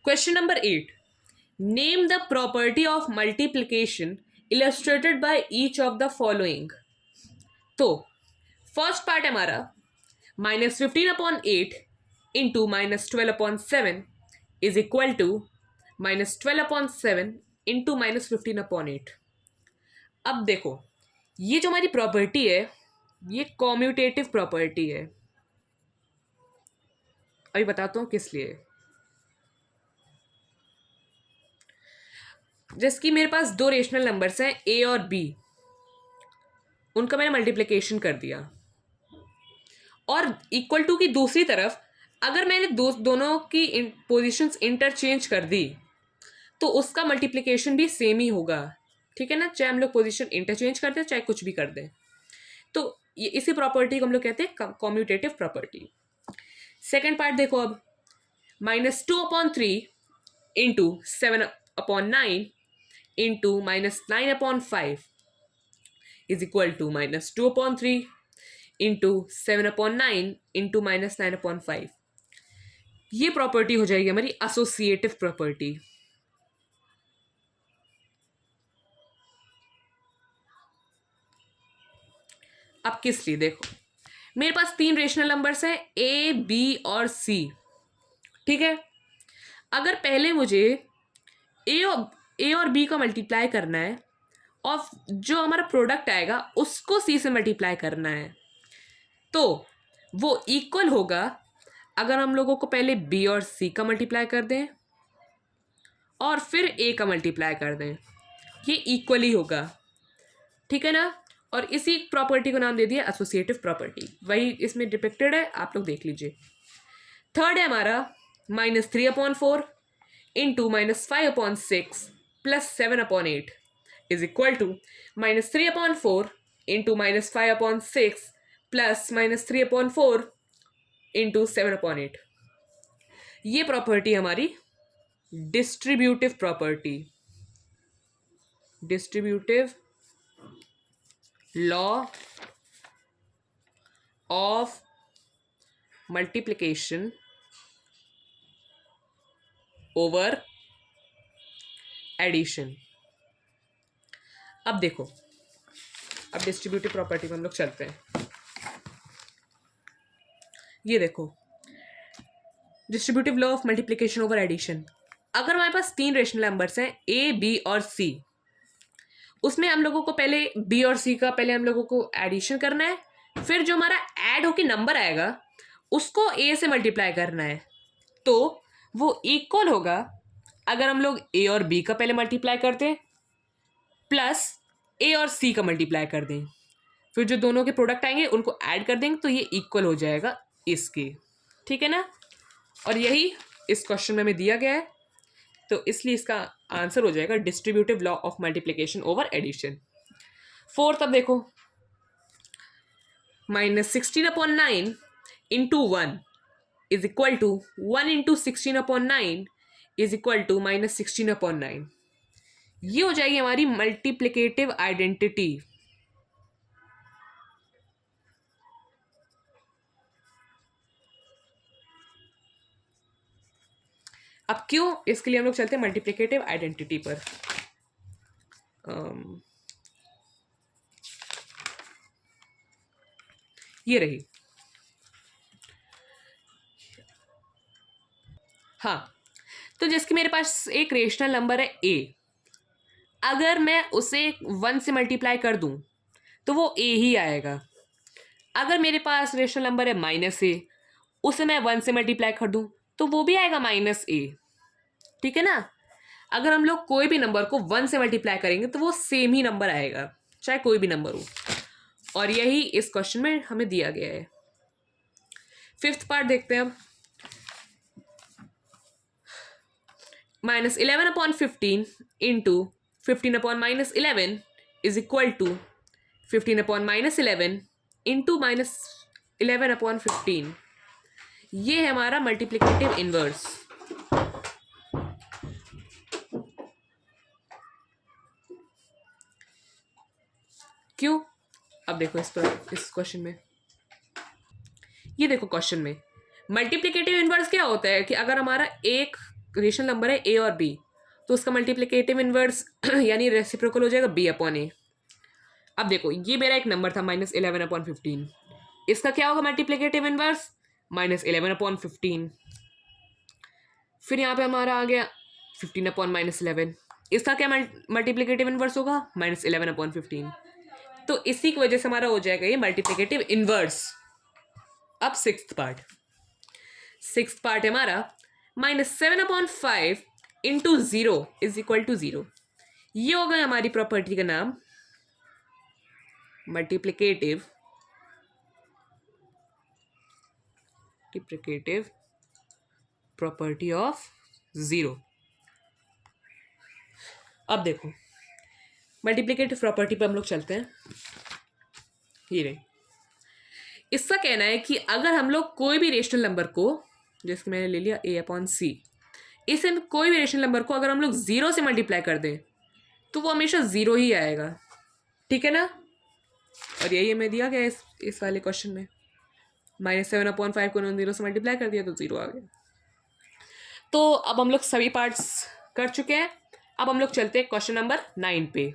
Question number 8, name the property of multiplication illustrated by each of the following. तो first part है हमारा -15/8 into -12/7 is equal to -12/7 into -15/8। अब देखो, ये जो हमारी प्रॉपर्टी है ये कॉम्यूटेटिव प्रॉपर्टी है। अभी बताता हूं किस लिए। जैसे कि मेरे पास दो रेशनल नंबर्स हैं ए और बी, उनका मैंने मल्टीप्लिकेशन कर दिया, और इक्वल टू की दूसरी तरफ अगर मैंने दोनों की पोजीशंस इंटरचेंज कर दी तो उसका मल्टीप्लिकेशन भी सेम ही होगा। ठीक है ना, चाहे हम लोग पोजीशन इंटरचेंज कर दें चाहे कुछ भी कर दें। तो ये इसी प्रॉपर्टी को हम लोग कहते हैं कॉम्यूटेटिव प्रॉपर्टी। सेकेंड पार्ट देखो, अब -2/3 into 7/9 into -9/5 is equal to -2/3 into 7/9 into -9/5। ये प्रॉपर्टी हो जाएगी हमारी एसोसिएटिव प्रॉपर्टी। अब किस लिए, देखो मेरे पास तीन रेशनल नंबर्स हैं ए बी और सी। ठीक है, अगर पहले मुझे ए और बी का मल्टीप्लाई करना है और जो हमारा प्रोडक्ट आएगा उसको सी से मल्टीप्लाई करना है, तो वो इक्वल होगा अगर हम लोगों को पहले बी और सी का मल्टीप्लाई कर दें और फिर ए का मल्टीप्लाई कर दें, ये इक्वल ही होगा। ठीक है ना, और इसी प्रॉपर्टी को नाम दे दिया एसोसिएटिव प्रॉपर्टी, वही इसमें डिपिक्टेड है, आप लोग देख लीजिए। थर्ड है हमारा -3/4 into -5/6 plus 7/8 is equal to -3/4 into -5/6 plus -3/4 into 7/8। ये प्रॉपर्टी हमारी distributive property, distributive law of multiplication over addition. अब देखो, अब डिस्ट्रीब्यूटिव प्रॉपर्टी में हम लोग चलते हैं। ये देखो, distributive law of multiplication over addition. अगर हमारे पास तीन रेशनल नंबर्स हैं ए बी और सी, उसमें हम लोगों को पहले बी और सी का पहले हम लोगों को एडिशन करना है, फिर जो हमारा ऐड होके नंबर आएगा उसको ए से मल्टीप्लाई करना है, तो वो इक्वल होगा अगर हम लोग ए और बी का पहले मल्टीप्लाई करते हैं प्लस ए और सी का मल्टीप्लाई कर दें, फिर जो दोनों के प्रोडक्ट आएंगे उनको ऐड कर देंगे, तो ये इक्वल हो जाएगा इसके। ठीक है ना, और यही इस क्वेश्चन में हमें दिया गया है, तो इसलिए इसका आंसर हो जाएगा distributive law of multiplication over addition. Fourth, अब देखो -16/9 into 1 is equal to 1 into 16/9 is equal to -16/9। ये हो जाएगी हमारी मल्टीप्लिकेटिव आइडेंटिटी। अब क्यों, इसके लिए हम लोग चलते हैं मल्टीप्लिकेटिव आइडेंटिटी पर। ये रही, हाँ, तो जैसे मेरे पास एक रेशनल नंबर है ए, अगर मैं उसे 1 से मल्टीप्लाई कर दूं तो वो ए ही आएगा। अगर मेरे पास रेशनल नंबर है -a, उसे मैं 1 से मल्टीप्लाई कर दूं तो वो भी आएगा -a। ठीक है ना, अगर हम लोग कोई भी नंबर को 1 से मल्टीप्लाई करेंगे तो वो सेम ही नंबर आएगा, चाहे कोई भी नंबर हो, और यही इस क्वेश्चन में हमें दिया गया है। फिफ्थ पार्ट देखते हैं अब। -11/15 into 15/-11 is equal to 15/-11 into -11/15। ये है हमारा मल्टीप्लिकेटिव इनवर्स। क्यों, अब देखो इस क्वेश्चन में, ये देखो क्वेश्चन में मल्टीप्लिकेटिव इनवर्स क्या होता है कि अगर हमारा एक रेशनल नंबर है ए और बी, तो उसका मल्टीप्लिकेटिव इनवर्स यानी रेसिप्रोकल हो जाएगा बी अपॉन ए। अब देखो ये मेरा एक नंबर था -11/15, इसका क्या होगा मल्टीप्लिकेटिव इनवर्स -11/15। फिर यहाँ पे हमारा आ गया 15/-11, इसका क्या मल्टीप्लिकेटिव इनवर्स होगा -11/15। तो इसी की वजह से हमारा हो जाएगा ये मल्टीप्लिकेटिव इनवर्स। अब सिक्स्थ पार्ट है हमारा -7/5 इंटू 0 इज इक्वल टू 0। ये होगा हमारी प्रॉपर्टी का नाम मल्टीप्लिकेटिव प्रॉपर्टी ऑफ 0। अब देखो मल्टीप्लिकेटिव प्रॉपर्टी पे हम लोग चलते हैं। ये रही, इसका कहना है कि अगर हम लोग कोई भी रेशनल नंबर को, जैसे मैंने ले लिया a/c, इसे कोई भी रेशनल नंबर को अगर हम लोग 0 से मल्टीप्लाई कर दें तो वो हमेशा 0 ही आएगा, ठीक है ना। और यही हमें दिया गया इस वाले क्वेश्चन में, -7/5 को 0 से मल्टीप्लाई कर दिया तो 0 आ गया। तो अब हम लोग सभी पार्ट्स कर चुके हैं। अब हम लोग चलते हैं क्वेश्चन नंबर 9 पे।